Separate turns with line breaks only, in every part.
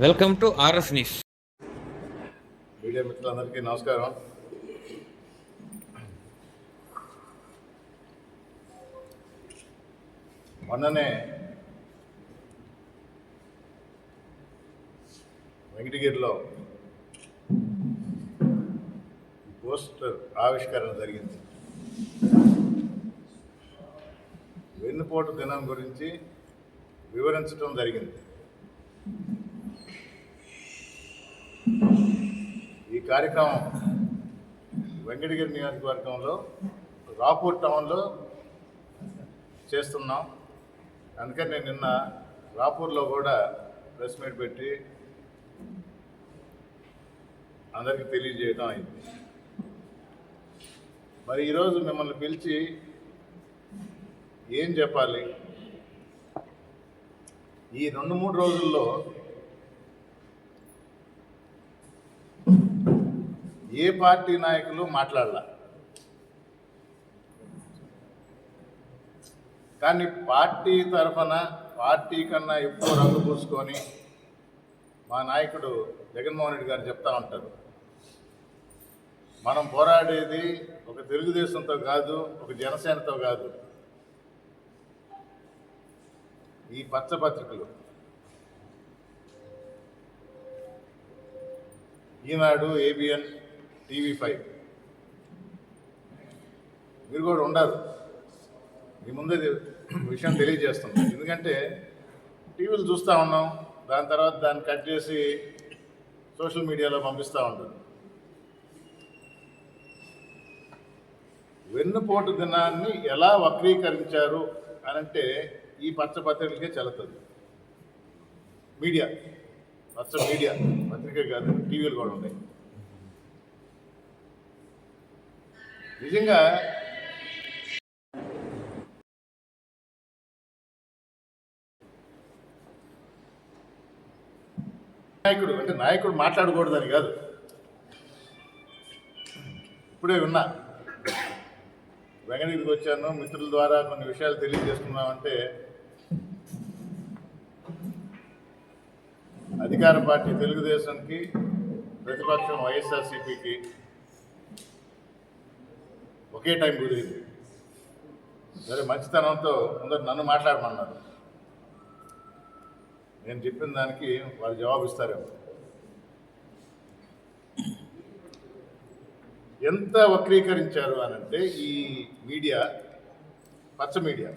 Welcome to RS news.
Media మిత్రులందరికీ నమస్కారం. మొన్ననే వెంకటగిరిలో పోస్టర్ ఆవిష్కరణ జరిగింది. వెన్నుపోటు దినం గురించి వివరించడం జరిగింది. ఈ కార్యక్రమం వెంకటగిరి నియోజకవర్గంలో రాపూర్ టౌన్లో చేస్తున్నాం. అందుకని నేను నిన్న రాపూర్లో కూడా ప్రెస్ మీట్ పెట్టి అందరికీ తెలియజేయడం అయింది. మరి ఈరోజు మిమ్మల్ని పిలిచి ఏం చెప్పాలి? ఈ 2-3 రోజుల్లో ఏ పార్టీ నాయకులు మాట్లాడాల, కానీ పార్టీ తరఫున పార్టీ కన్నా ఎక్కువ రంగు పూసుకొని మా నాయకుడు జగన్మోహన్ రెడ్డి గారు చెప్తా ఉంటారు, మనం పోరాడేది ఒక తెలుగుదేశంతో కాదు, ఒక జనసేనతో కాదు, ఈ పచ్చపత్రికలు ఈనాడు, ఏబిఎన్, TV5 మీరు కూడా ఉండరు. మీ ముందే విషయం తెలియజేస్తున్నాం. ఎందుకంటే టీవీలు చూస్తూ ఉన్నాం, దాని తర్వాత దాన్ని కట్ చేసి సోషల్ మీడియాలో పంపిస్తూ ఉంటారు. వెన్నుపోటు దినాన్ని ఎలా వక్రీకరించారు అనంటే ఈ పచ్చపత్రికలకే చెల్లుతుంది. మీడియా, పచ్చ మీడియా పత్రికే కాదు, టీవీలు కూడా ఉన్నాయి. నిజంగా నాయకుడు మాట్లాడకూడదని కాదు. ఇప్పుడే విన్నా, వెంకటగిరికి వచ్చాను, మిత్రుల ద్వారా కొన్ని విషయాలు తెలియజేసుకున్నామంటే అధికార పార్టీ తెలుగుదేశంకి, ప్రతిపక్షం వైఎస్ఆర్సీపీకి ఒకే టైం కుదిరింది. సరే, మంచితనంతో అందరు నన్ను మాట్లాడమన్నారు. నేను చెప్పిన దానికి వాళ్ళు జవాబు ఇస్తారేమో. ఎంత వక్రీకరించారు అనంటే ఈ మీడియా, పచ్చ మీడియా,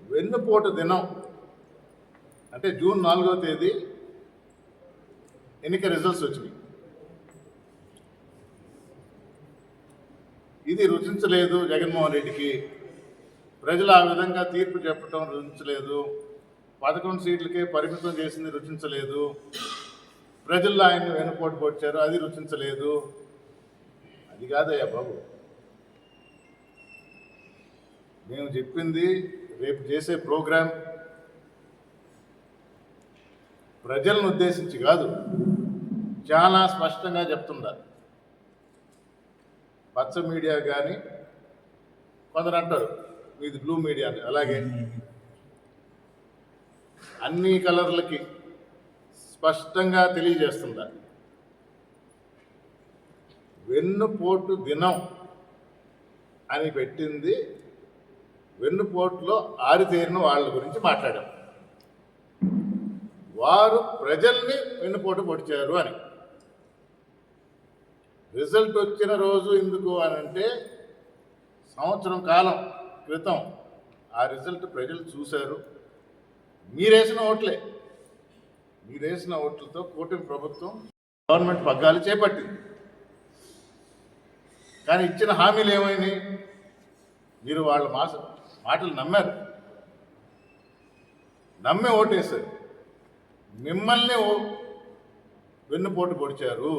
వెన్నుపోటు దినం అంటే జూన్ 4వ తేదీ ఎన్నిక రిజల్ట్స్ వచ్చినాయి. ఇది రుచించలేదు జగన్మోహన్ రెడ్డికి. ప్రజలు ఆ విధంగా తీర్పు చెప్పడం రుచించలేదు. 11 సీట్లకే పరిమితం చేసింది రుచించలేదు. ప్రజల్లో ఆయన్ని వెన్నుపోటు పొడిచారు, అది రుచించలేదు. అది కాదయ్యా బాబు, మేము చెప్పింది రేపు చేసే ప్రోగ్రాం ప్రజలను ఉద్దేశించి కాదు, చాలా స్పష్టంగా చెప్తుందా. పచ్చ మీడియా కానీ, కొందరు అంటారు మీది బ్లూ మీడియా అని, అలాగే అన్ని కలర్లకి స్పష్టంగా తెలియజేస్తుందా. వెన్నుపోటు దినం అని పెట్టింది, వెన్నుపోటులో ఆరితేరిన వాళ్ళ గురించి మాట్లాడాం. వారు ప్రజల్ని వెన్నుపోటు పొడిచారు అని. రిజల్ట్ వచ్చిన రోజు ఎందుకు అని అంటే, సంవత్సరం కాలం క్రితం ఆ రిజల్ట్ ప్రజలు చూశారు. మీరేసిన ఓట్లతో కూటమి ప్రభుత్వం గవర్నమెంట్ పగ్గాలు చేపట్టింది. కానీ ఇచ్చిన హామీలు ఏమైనాయి? మీరు వాళ్ళ మాటలు నమ్మే ఓటేశారు, మిమ్మల్ని వెన్నుపోటు పొడిచారు.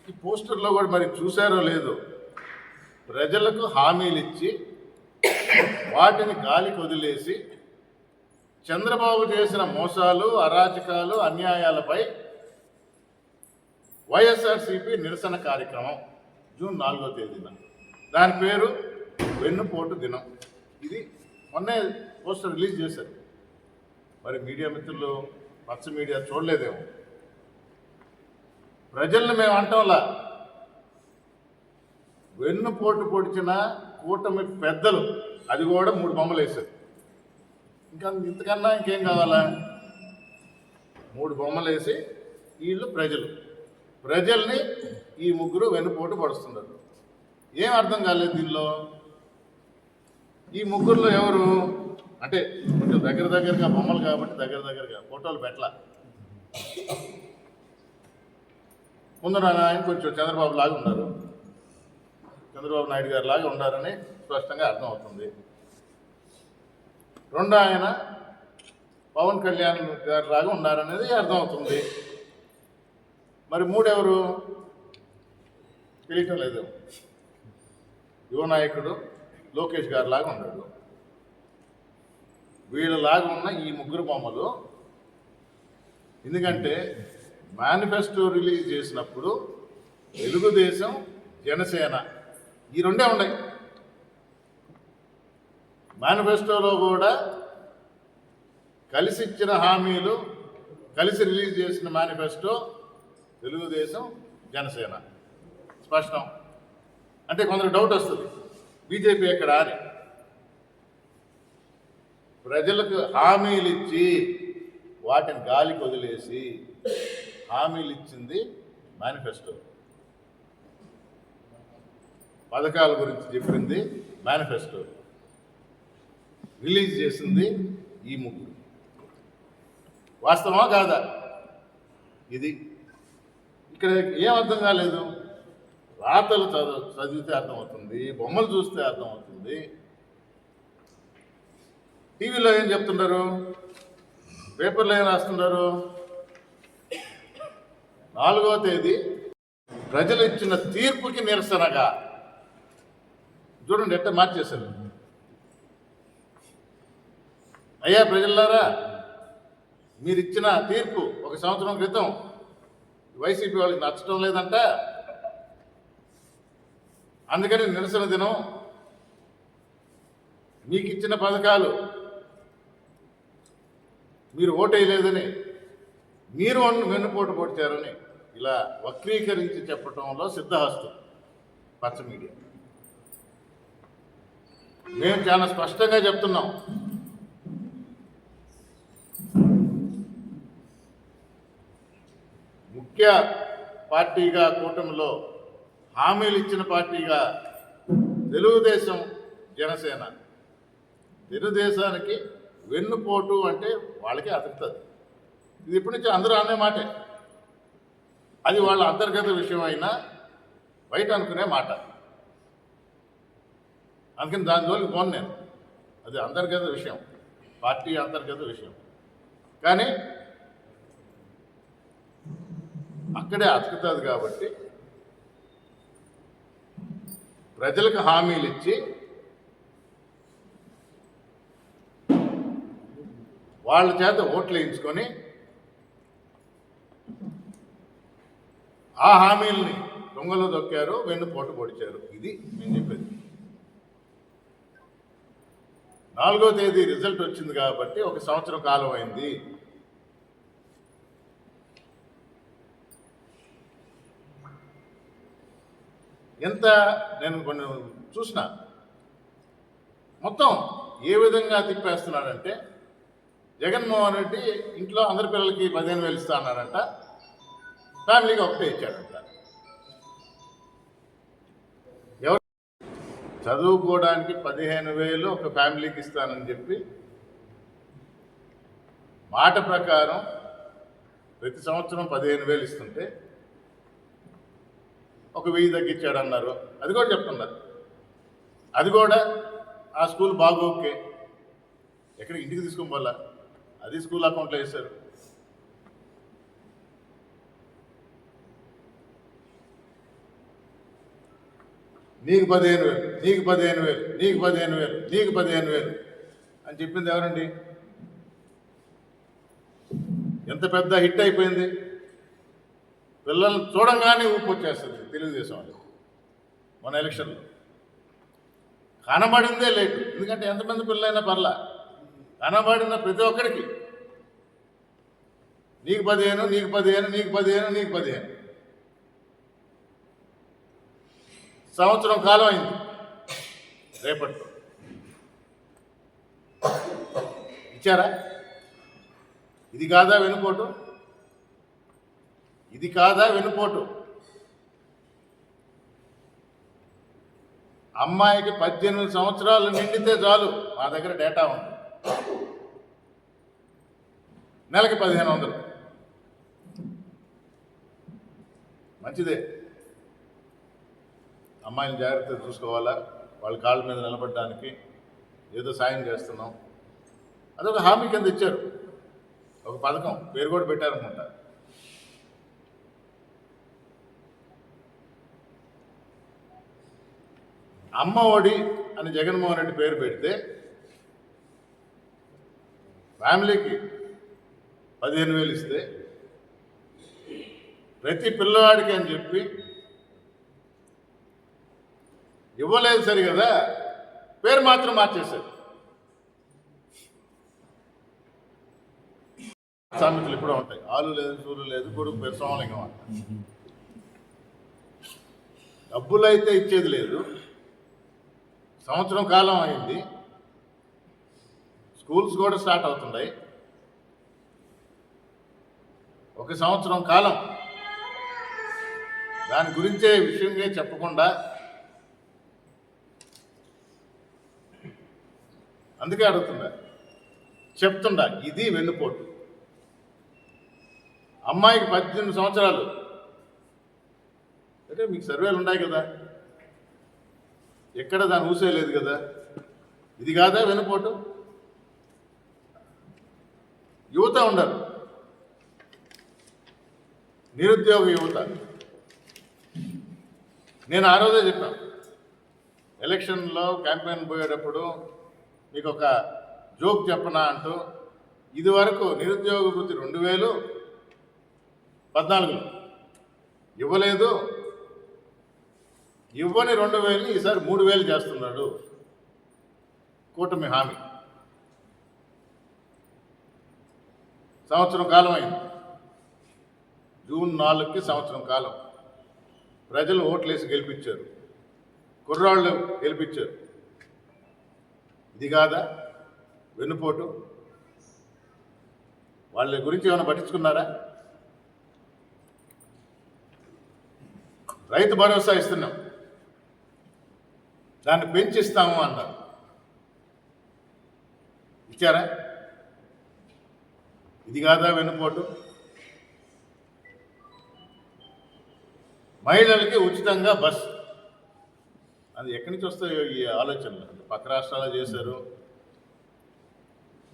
ఈ పోస్టర్లో కూడా మరి చూశారో లేదో, ప్రజలకు హామీలు ఇచ్చి వాటిని గాలికి వదిలేసి చంద్రబాబు చేసిన మోసాలు, అరాచకాలు, అన్యాయాలపై వైఎస్ఆర్సీపీ నిరసన కార్యక్రమం జూన్ 4వ తేదీన. దాని పేరు వెన్నుపోటు దినం. ఇది మొన్నే పోస్టర్ రిలీజ్ చేశారు. మరి మీడియా మిత్రులు పచ్చ మీడియా చూడలేదేమో. ప్రజల్ని మేము అంటంలా, వెన్నుపోటు పొడిచిన కూటమి పెద్దలు, అది కూడా 3 బొమ్మలు వేశారు. ఇంతకన్నా ఇంకేం కావాలా? 3 బొమ్మలు వేసి వీళ్ళు ప్రజల్ని ఈ ముగ్గురు వెన్నుపోటు పడుస్తున్నారు. ఏం అర్థం కాలేదు దీనిలో. ఈ ముగ్గురులో ఎవరు అంటే కొంచెం దగ్గరగా బొమ్మలు కాబట్టి దగ్గరగా ఫోటోలు పెట్టలా. ముందు ఆయన కొంచెం చంద్రబాబు లాగా ఉన్నారు, చంద్రబాబు నాయుడు గారు లాగా ఉండారని స్పష్టంగా అర్థమవుతుంది. రెండో ఆయన పవన్ కళ్యాణ్ గారి లాగా ఉన్నారనేది అర్థమవుతుంది. మరి మూడెవరు తెలియటం లేదు. యువ నాయకుడు లోకేష్ గారి లాగా ఉన్నాడు. వీళ్ళలాగా ఉన్న ఈ ముగ్గురు బొమ్మలు, ఎందుకంటే మేనిఫెస్టో రిలీజ్ చేసినప్పుడు తెలుగుదేశం, జనసేన ఈ రెండే ఉన్నాయి. మేనిఫెస్టోలో కూడా కలిసి ఇచ్చిన హామీలు, కలిసి రిలీజ్ చేసిన మేనిఫెస్టో తెలుగుదేశం, జనసేన స్పష్టం. అంటే కొందరు డౌట్ వస్తుంది, బీజేపీ ఎక్కడ అని. ప్రజలకు హామీలు ఇచ్చి వాటిని గాలికి వదిలేసి హామీలు ఇచ్చింది మేనిఫెస్టో, పథకాల గురించి చెప్పింది మేనిఫెస్టో, రిలీజ్ చేసింది ఈ ముగ్గురు. వాస్తవమా కాదా? ఇది ఇక్కడ ఏం అర్థం కాలేదు. రాతలు చదివితే అర్థమవుతుంది, బొమ్మలు చూస్తే అర్థమవుతుంది. టీవీలో ఏం చెప్తున్నారు, పేపర్లో ఏం రాస్తున్నారు? 4వ తేదీ ప్రజలు ఇచ్చిన తీర్పుకి నిరసనగా, చూడండి ఎట్ట మార్చేశారు. అయ్యా ప్రజలారా, మీరు ఇచ్చిన తీర్పు 1 సంవత్సరం క్రితం వైసీపీ వాళ్ళకి నచ్చడం లేదంట, అందుకని నిరసన దినం, మీకు ఇచ్చిన పథకాలు మీరు ఓటేయలేదని, మీరు వెన్నుపోటు పొడిచారని ఇలా వక్రీకరించి చెప్పడంలో సిద్ధహస్తం పచ్చ మీడియా. మేము చాలా స్పష్టంగా చెప్తున్నాం, ముఖ్య పార్టీగా కూటమిలో హామీలు ఇచ్చిన పార్టీగా తెలుగుదేశం, జనసేన. తెలుగుదేశానికి వెన్నుపోటు అంటే వాళ్ళకే అతుకుతుంది. ఇది ఇప్పటి నుంచి అందరూ అనే మాటే. అది వాళ్ళ అంతర్గత విషయం అయినా బయట అనుకునే మాట. అందుకని దాని జోలికి పోను నేను. అది అంతర్గత విషయం, పార్టీ అంతర్గత విషయం. కానీ అక్కడే అతుకుతుంది కాబట్టి ప్రజలకు హామీలు ఇచ్చి వాళ్ళ చేత ఓట్లు వేయించుకొని ఆ హామీల్ని దొంగలు దొక్కారు, వెన్నుపోటు పొడిచారు. ఇది నేను చెప్పేది. 4వ తేదీ రిజల్ట్ వచ్చింది కాబట్టి 1 సంవత్సరం కాలం అయింది. ఎంత నేను కొన్ని చూసిన, మొత్తం ఏ విధంగా తిప్పేస్తున్నాడంటే, జగన్మోహన్ రెడ్డి ఇంట్లో అందరి పిల్లలకి 15,000 ఇస్తా అన్నాడంట, ఫ్యామిలీకి ఒకటే ఇచ్చాడంట. ఎవరు చదువుకోవడానికి 15,000 ఒక ఫ్యామిలీకి ఇస్తానని చెప్పి మాట ప్రకారం ప్రతి సంవత్సరం 15,000 ఇస్తుంటే 1,000 తగ్గించాడు అన్నారు. అది కూడా చెప్తున్నారు. అది కూడా ఆ స్కూల్ బాగోకే, ఎక్కడ ఇంటికి తీసుకొని పోలా, అది స్కూల్ అకౌంట్లో వేశారు. నీకు 15,000, నీకు 15,000, నీకు 15,000, నీకు 15,000 అని చెప్పింది ఎవరండి? ఎంత పెద్ద హిట్ అయిపోయింది. పిల్లల్ని చూడంగానే ఊపు వచ్చేస్తుంది తెలుగుదేశం వాళ్ళు. మన ఎలక్షన్లో కనబడిందే లేటు. ఎందుకంటే ఎంతమంది పిల్లలైనా పర్లా, కనబడిన ప్రతి ఒక్కరికి నీకు 15, నీకు 15, నీకు 15, నీకు 15. సంవత్సరం కాలం అయింది. రేపటితో ఇచ్చారా? ఇది కాదా వెనుపోటు? ఇది కాదా వెనుపోటు? అమ్మాయికి 18 సంవత్సరాలు నిండితే చాలు, మా దగ్గర డేటా ఉంది, నెలకి 1500. మంచిదే, అమ్మాయిని జాగ్రత్తగా చూసుకోవాలా, వాళ్ళ కాళ్ళ మీద నిలబడడానికి ఏదో సాయం చేస్తున్నాం. అదొక హామీ కింద ఇచ్చారు, ఒక పథకం పేరు కూడా పెట్టారనుకుంటా. అమ్మ ఒడి అని జగన్మోహన్ రెడ్డి పేరు పెడితే ఫ్యామిలీకి 15,000 ఇస్తే ప్రతి పిల్లవాడికి అని చెప్పి ఇవ్వలేదు సరి కదా, పేరు మాత్రం మార్చేశారు. సామెతలు ఇప్పుడు ఉంటాయి, ఆలు లేదు చూలు లేదు కొడుకు పేరు సోమలింగం అంట. డబ్బులైతే ఇచ్చేది లేదు. సంవత్సరం కాలం అయింది, స్కూల్స్ కూడా స్టార్ట్ అవుతున్నాయి. ఒక సంవత్సరం కాలం దాని గురించే విషయంగా చెప్పకుండా, అందుకే అడుగుతుందా, చెప్తుండా ఇది వెన్నుపోటు. అమ్మాయికి 18 సంవత్సరాలు అంటే మీకు సర్వేలు ఉన్నాయి కదా, ఎక్కడ దాన్ని ఊసేయలేదు కదా, ఇది కాదా వెన్నుపోటు? యువత ఉండరు, నిరుద్యోగ యువత. నేను ఆ రోజే చెప్పాను, ఎలక్షన్లో క్యాంపెయిన్ పోయేటప్పుడు మీకు ఒక జోక్ చెప్పనా అంటూ, ఇది వరకు నిరుద్యోగ వృత్తి 2014లో ఇవ్వలేదు, ఇవ్వని 2,000ని ఈసారి 3,000 చేస్తున్నాడు కూటమి హామీ. సంవత్సరం కాలం అయింది, జూన్ 4కి సంవత్సరం కాలం. ప్రజలు ఓట్లేసి గెలిపించారు, కుర్రాళ్ళు గెలిపించారు. ఇది కాదా వెన్నుపోటు? వాళ్ళ గురించి ఏమైనా పట్టించుకున్నారా? రైతు భరోసా ఇస్తున్నాం, దాన్ని పెంచిస్తాము అన్నారు, ఇచ్చారా? ఇది కాదా వెన్నుపోటు? మహిళలకి ఉచితంగా బస్, అది ఎక్కడి నుంచి వస్తాయో ఈ ఆలోచనలు? పక్క రాష్ట్రాల్లో చేశారు,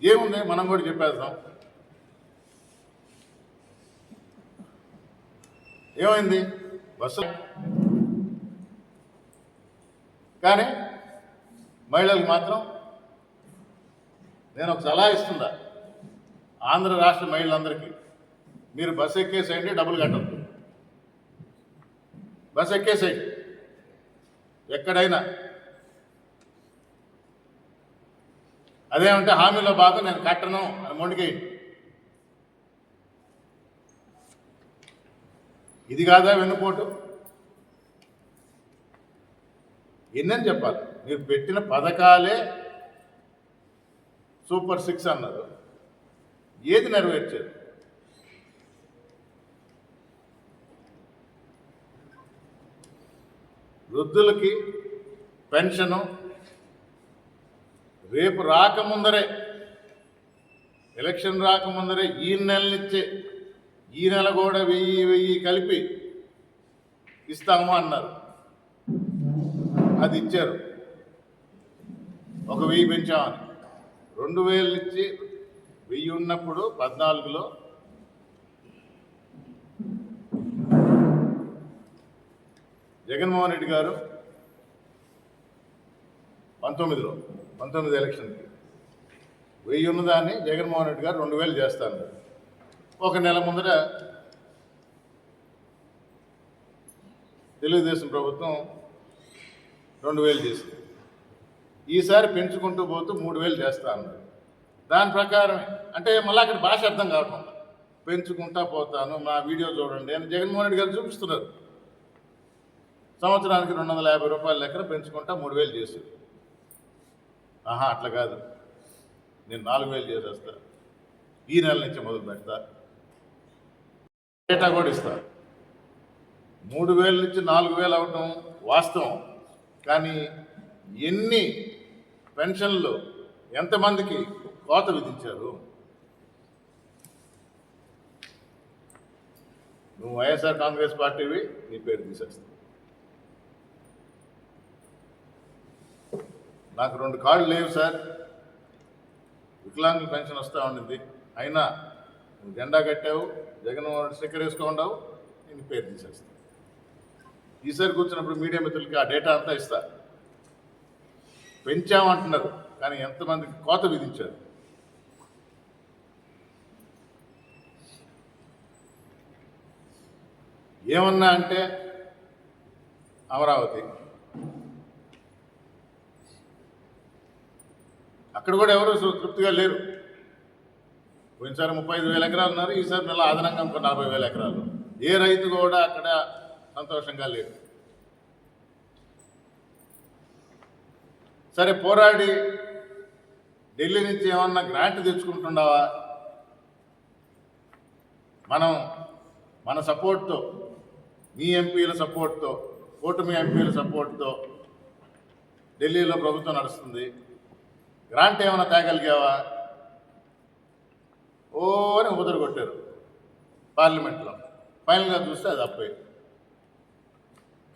ఏముంది మనం కూడా చెప్పేద్దాం. ఏమైంది బస్సు? కానీ మహిళలకు మాత్రం నేను ఒక సలహా ఇస్తుందా, ఆంధ్ర రాష్ట్ర మహిళలందరికీ, మీరు బస్సు ఎక్కేసేయండి, డబ్బులు కట్టద్దు. బస్సు ఎక్కేసేయండి ఎక్కడైనా. అదేమంటే హామీలో భాగం నేను కట్టను అని మొండికేయండి. ఇది కాదా వెన్నుపోటు? ఎన్నని చెప్పాలి? మీరు పెట్టిన పథకాలే సూపర్ 6 అన్నారు, ఏది నెరవేర్చారు? వృద్ధులకి పెన్షను రేపు రాకముందరే, ఎలక్షన్ రాకముందరే ఈ నెలనిచ్చే, ఈ నెల కూడా 1000 కలిపి ఇస్తాము అన్నారు, అది ఇచ్చారు. ఒక 1000 పెంచామని 2000 ఇచ్చి 1000 ఉన్నప్పుడు 14లో జగన్మోహన్ రెడ్డి గారు 19 ఎలక్షన్కి 1000 ఉన్నదాన్ని జగన్మోహన్ రెడ్డి గారు 2000 చేస్తాను. ఒక నెల ముందర తెలుగుదేశం ప్రభుత్వం 2000 చేసింది. ఈసారి పెంచుకుంటూ పోతూ 3000 చేస్తా అన్నారు. దాని ప్రకారమే అంటే మళ్ళీ అక్కడ భాష అర్థం కావటం, పెంచుకుంటా పోతాను, నా వీడియో చూడండి అని జగన్మోహన్ రెడ్డి గారు చూపిస్తున్నారు. సంవత్సరానికి 250 రూపాయల లెక్కన పెంచుకుంటా 3000 చేశారు. ఆహా, అట్లా కాదు, నేను 4000 చేసేస్తా, ఈ నెల నుంచి మొదలు పెడతా, డేటా కూడా ఇస్తా. 3000 నుంచి 4000 అవటం వాస్తవం. కానీ ఎన్ని పెన్షన్లు ఎంతమందికి కోత విధించారు? నువ్వు వైఎస్ఆర్ కాంగ్రెస్ పార్టీవి, నీ పేరు తీసేస్తావు. నాకు 2 కార్డులు లేవు సార్, వికలాంగుల పెన్షన్ వస్తూ ఉండింది, అయినా నువ్వు జెండా కట్టావు, జగన్మోహన్ రెడ్డి స్టిక్కర్ వేసుకున్నావు, నేను పేరు తీసేస్తాను. ఈసారి కూర్చున్నప్పుడు మీడియా మిత్రులకి ఆ డేటా అంతా ఇస్తా. పెంచామంటున్నారు, కానీ ఎంతమందికి కోత విధించారు? ఏమన్నా అంటే అమరావతి, అక్కడ కూడా ఎవరు తృప్తిగా లేరు. పోయినసారి 35,000 ఎకరాలు ఉన్నారు, ఈసారి నెల అదనంగా ఇంకో 40,000 ఎకరాలు. ఏ రైతు కూడా అక్కడ సంతోషంగా లేడు. సరే, పోరాడి ఢిల్లీ నుంచి ఏమన్నా గ్రాంట్ తెచ్చుకుంటున్నావా? మన సపోర్ట్తో, మీ ఎంపీల సపోర్ట్తో, కూటమి ఎంపీల సపోర్ట్తో ఢిల్లీలో ప్రభుత్వం నడుస్తుంది. గ్రాంట్ ఏమైనా తేగలిగావా? ఓ అని ఉదరు కొట్టారు పార్లమెంట్లో. ఫైనల్గా చూస్తే అది అప్పే.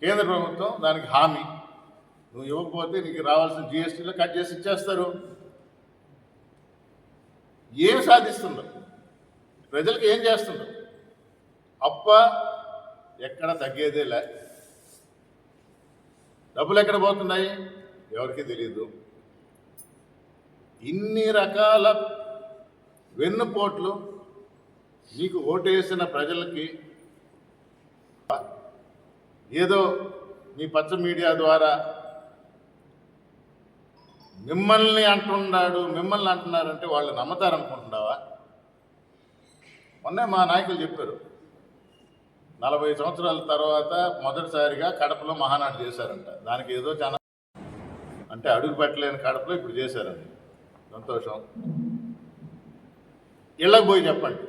కేంద్ర ప్రభుత్వం దానికి హామీ, నువ్వు ఇవ్వకపోతే నీకు రావాల్సిన జిఎస్టీలో కట్ చేసి ఇచ్చేస్తారు. ఏం సాధిస్తుందో, ప్రజలకు ఏం చేస్తుందో? అప్ప ఎక్కడ తగ్గేదేలే. డబ్బులు ఎక్కడ పోతున్నాయి ఎవరికి తెలియదు. ఇన్ని రకాల వెన్నుపోట్లు నీకు ఓటేసిన ప్రజలకి ఏదో మీ పచ్చ మీడియా ద్వారా మిమ్మల్ని అంటున్నారంటే వాళ్ళు నమ్మతారనుకుంటున్నావా? మొన్నే మా నాయకులు చెప్పారు, 40 సంవత్సరాల తర్వాత మొదటిసారిగా కడపలో మహానాడు చేశారంట. దానికి ఏదో చాలా అంటే అడుగు పెట్టలేని కడపలో ఇప్పుడు చేశారండి. సంతోషం. ఇళ్ళకు పోయి చెప్పండి,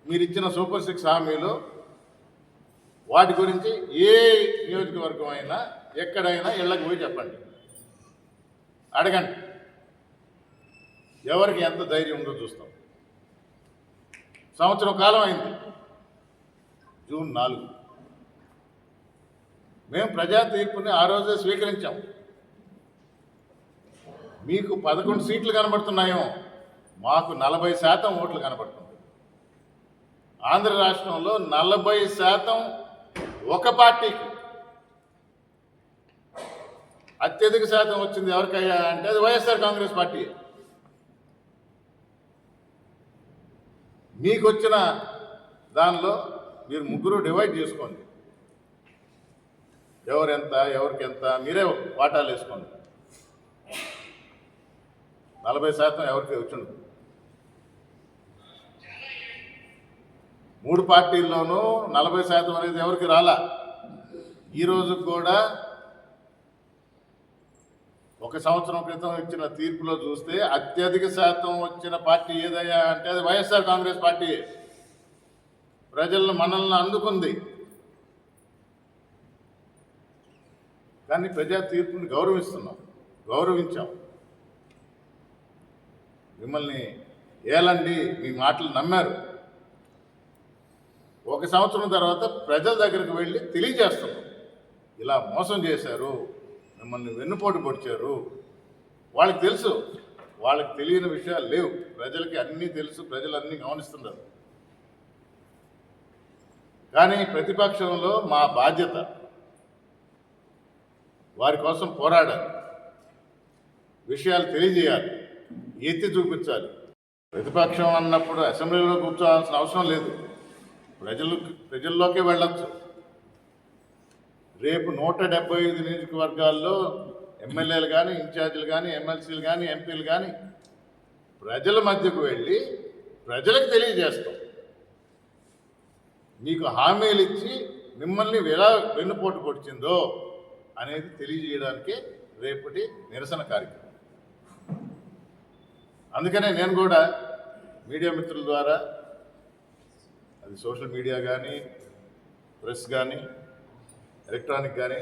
మీరు ఇచ్చిన సూపర్ 6 హామీలు వాటి గురించి ఏ నియోజకవర్గం అయినా ఎక్కడైనా ఇళ్ళకు పోయి చెప్పండి, అడగండి. ఎవరికి ఎంత ధైర్యం ఉందో చూస్తాం. సంవత్సరం కాలం అయింది, జూన్ 4 మేము ప్రజా తీర్పుని ఆ రోజే స్వీకరించాం. మీకు 11 సీట్లు కనబడుతున్నాయేమో, మాకు 40% ఓట్లు కనబడుతుంది. ఆంధ్ర రాష్ట్రంలో 40% ఒక పార్టీకి. అత్యధిక శాతం వచ్చింది ఎవరికయ్యా అంటే అది వైఎస్ఆర్ కాంగ్రెస్ పార్టీ. మీకు వచ్చిన దానిలో మీరు ముగ్గురు డివైడ్ చేసుకోండి, ఎవరెంత ఎవరికి ఎంత మీరే వాటాలు వేసుకోండి. 40% ఎవరికి వచ్చిండు. 3 పార్టీల్లోనూ 40% అనేది ఎవరికి రాలా. ఈరోజు కూడా 1 సంవత్సరం క్రితం ఇచ్చిన తీర్పులో చూస్తే అత్యధిక శాతం వచ్చిన పార్టీ ఏదయ్యా అంటే అది వైఎస్ఆర్ కాంగ్రెస్ పార్టీ. ప్రజలను మనల్ని అందుకుంది. కానీ ప్రజా తీర్పుని గౌరవించాం. మిమ్మల్ని ఏలండి, మీ మాటలు నమ్మారు. 1 సంవత్సరం తర్వాత ప్రజల దగ్గరికి వెళ్ళి తెలియజేస్తున్నాం, ఇలా మోసం చేశారు, మిమ్మల్ని వెన్నుపోటు పొడిచారు. వాళ్ళకి తెలుసు, వాళ్ళకి తెలియని విషయాలు లేవు. ప్రజలకి అన్నీ తెలుసు, ప్రజలు అన్నీ గమనిస్తున్నారు. కానీ ప్రతిపక్షంలో మా బాధ్యత వారి కోసం పోరాడాలి, విషయాలు తెలియజేయాలి, ఎత్తి చూపించాలి. ప్రతిపక్షం అన్నప్పుడు అసెంబ్లీలో కూర్చోవాల్సిన అవసరం లేదు, ప్రజల్లోకే వెళ్ళొచ్చు. రేపు 175 నియోజకవర్గాల్లో ఎమ్మెల్యేలు కానీ, ఇన్ఛార్జీలు కానీ, ఎమ్మెల్సీలు కానీ, ఎంపీలు కానీ ప్రజల మధ్యకు వెళ్ళి ప్రజలకు తెలియజేస్తాం. మీకు హామీలు ఇచ్చి మిమ్మల్ని ఎలా వెన్నుపోటు పొడిచిందో అనేది తెలియజేయడానికే రేపటి నిరసన కార్యక్రమం. అందుకనే నేను కూడా మీడియా మిత్రుల ద్వారా, అది సోషల్ మీడియా కానీ, ప్రెస్ కానీ, ఎలక్ట్రానిక్ కానీ,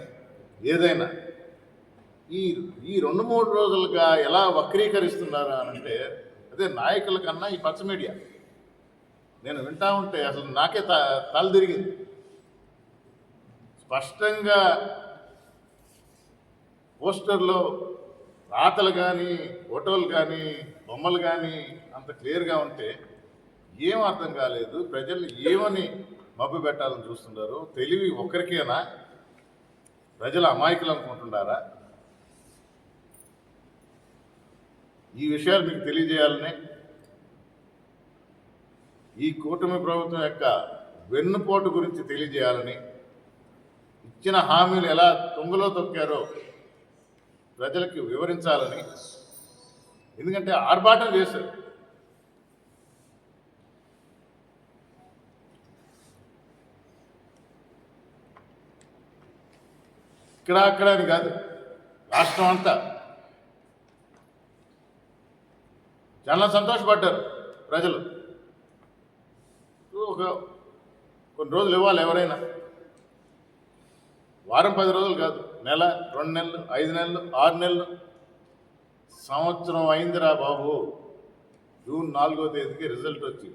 ఏదైనా ఈ 2-3 రోజులుగా ఎలా వక్రీకరిస్తున్నారు అనంటే, అదే నాయకుల కన్నా ఈ పచ్చ మీడియా. నేను వింటా ఉంటే అసలు నాకే తల తిరిగింది. స్పష్టంగా పోస్టర్లో రాతలు కానీ, ఫోటోలు కానీ, బొమ్మలు కానీ అంత క్లియర్గా ఉంటే ఏం అర్థం కాలేదు. ప్రజలు ఏమని మభ్య పెట్టాలని చూస్తున్నారు? తెలివి ఒక్కరికేనా? ప్రజల అమాయకులు అనుకుంటున్నారా? ఈ విషయాలు మీకు తెలియజేయాలని, ఈ కూటమి ప్రభుత్వం యొక్క వెన్నుపోటు గురించి తెలియజేయాలని, ఇచ్చిన హామీలు ఎలా తుంగలో తొక్కారో ప్రజలకు వివరించాలని. ఎందుకంటే ఆర్భాటం చేశారు. ఇక్కడ అక్కడ అని కాదు, రాష్ట్రం అంతా చాలా సంతోషపడ్డారు ప్రజలు. కొన్ని రోజులు ఇవ్వాలి ఎవరైనా, వారం 10 రోజులు కాదు, నెల, 2 నెలలు, 5 నెలలు, 6 నెలలు, సంవత్సరం అయిందిరా బాబు. జూన్ 4వ తేదీకి రిజల్ట్ వచ్చి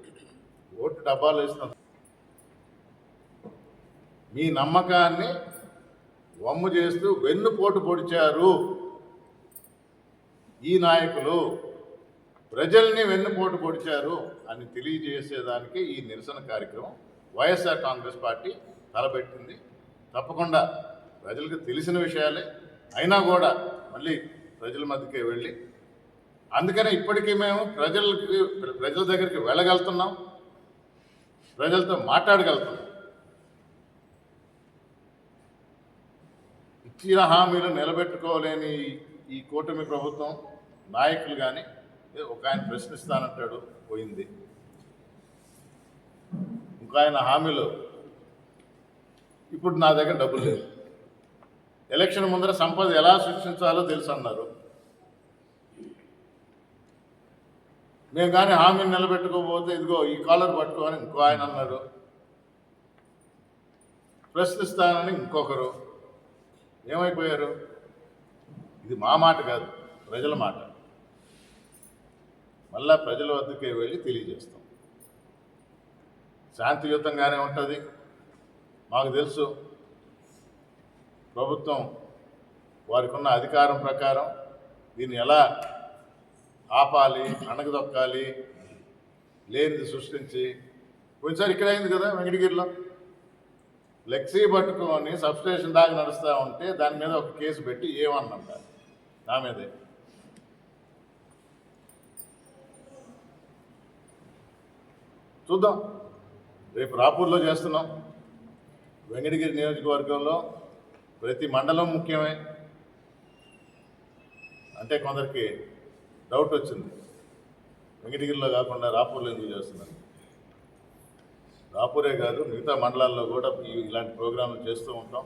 ఓటు డబ్బాలు వేస్తున్నాం. మీ నమ్మకాన్ని వమ్ము చేస్తూ వెన్నుపోటు పొడిచారు ఈ నాయకులు. ప్రజల్ని వెన్నుపోటు పొడిచారు అని తెలియజేసేదానికి ఈ నిరసన కార్యక్రమం వైఎస్ఆర్ కాంగ్రెస్ పార్టీ తలపెట్టింది. తప్పకుండా ప్రజలకు తెలిసిన విషయాలే అయినా కూడా మళ్ళీ ప్రజల మధ్యకే వెళ్ళి, అందుకనే ఇప్పటికీ మేము ప్రజల దగ్గరికి వెళ్ళగలుగుతున్నాం, ప్రజలతో మాట్లాడగలుగుతున్నాం. ఇచ్చిన హామీలు నిలబెట్టుకోలేని ఈ కూటమి ప్రభుత్వం నాయకులు కానీ, ఒక ఆయన ప్రశ్నిస్తానంటాడు, పోయింది. ఇంకో ఆయన హామీలు, ఇప్పుడు నా దగ్గర డబ్బులు లేవు, ఎలక్షన్ ముందర సంపద ఎలా సృష్టించాలో తెలుసు అన్నారు. మేము కానీ హామీని నిలబెట్టుకోకపోతే ఇదిగో ఈ కాలర్ పట్టుకోని ఇంకో ఆయన అన్నాడు, ప్రశ్నిస్తానని ఇంకొకరు. ఏమైపోయారు? ఇది మా మాట కాదు, ప్రజల మాట. మళ్ళా ప్రజల వద్దకే వెళ్ళి తెలియజేస్తాం. శాంతియుతంగానే ఉంటుంది. మాకు తెలుసు ప్రభుత్వం వారికి ఉన్న అధికారం ప్రకారం దీన్ని ఎలా ఆపాలి, అణగదొక్కాలి, లేనిది సృష్టించి. కొంచెంసారి ఇక్కడ అయింది కదా వెంకటగిరిలో, ఫ్లెక్సీ పట్టుకొని సబ్స్టేషన్ దాకా నడుస్తూ ఉంటే దాని మీద ఒక కేసు పెట్టి ఏమన్నంట నా మీదే. చూద్దాం, రేపు రాపూర్లో చేస్తున్నాం. వెంకటగిరి నియోజకవర్గంలో ప్రతి మండలం ముఖ్యమే. అంటే కొందరికి డౌట్ వచ్చింది, వెంకటగిరిలో కాకుండా రాపూర్లో ఎందుకు చేస్తున్నారు? రాపూరే కాదు, మిగతా మండలాల్లో కూడా ఇలాంటి ప్రోగ్రాంలు చేస్తూ ఉంటాం.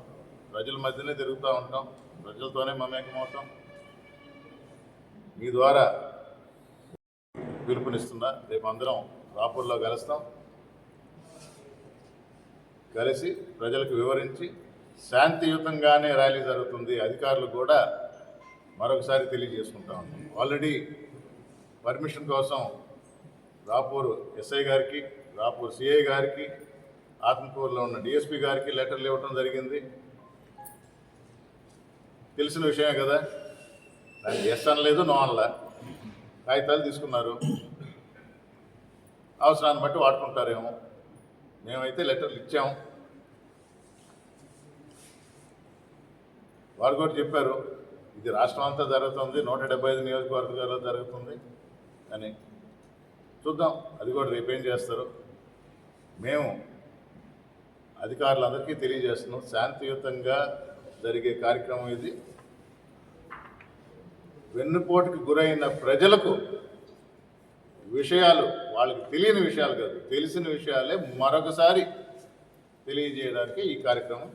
ప్రజల మధ్యనే తిరుగుతూ ఉంటాం, ప్రజలతోనే మమేకమవుతాం. మీ ద్వారా పిలుపునిస్తున్నా, రేపు అందరం రాపూర్లో కలుస్తాం. కలిసి ప్రజలకు వివరించి శాంతియుతంగానే ర్యాలీ జరుగుతుంది. అధికారులు కూడా మరొకసారి తెలియజేసుకుంటా ఉన్నాం. ఆల్రెడీ పర్మిషన్ కోసం రాపూర్ ఎస్ఐ గారికి, రాపూర్ సిఐ గారికి, ఆత్మకూరులో ఉన్న డిఎస్పీ గారికి లెటర్లు ఇవ్వడం జరిగింది. తెలిసిన విషయమే కదా, దానికి ఎస్ అనలేదు, నో అనలా, కాగితాలు తీసుకున్నారు. అవసరాన్ని బట్టి వాడుకుంటారేమో. మేమైతే లెటర్లు ఇచ్చాము. వారు కూడా చెప్పారు ఇది రాష్ట్రం అంతా జరుగుతుంది, 175 నియోజకవర్గాల్లో జరుగుతుంది అని. చూద్దాం అది కూడా రేపేం చేస్తారు. మేము అధికారులందరికీ తెలియజేస్తున్నాం, శాంతియుతంగా జరిగే కార్యక్రమం ఇది. వెన్నుపోటుకు గురైన ప్రజలకు విషయాలు, వాళ్ళకి తెలియని విషయాలు కాదు, తెలిసిన విషయాలే మరొకసారి తెలియజేయడానికి ఈ కార్యక్రమం,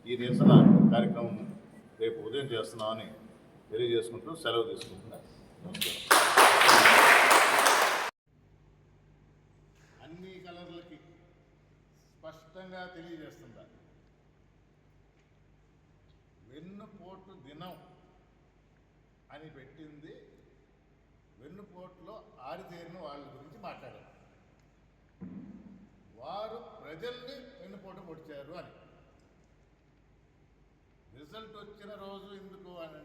ఈ నిరసన కార్యక్రమం రేపు ఉదయం చేస్తున్నామని తెలియజేసుకుంటూ సెలవు తీసుకుంటున్నాను. అన్ని కలర్లకి స్పష్టంగా తెలియజేస్తుందా, వెన్నుపోటు దినం అని పెట్టింది వెన్నుపోటులో ఆరితేరిన వాళ్ళ గురించి మాట్లాడారు. వారు ప్రజల్ని వెన్నుపోటు పొడిచారు అని. రిజల్ట్ వచ్చిన రోజు ఎందుకు అని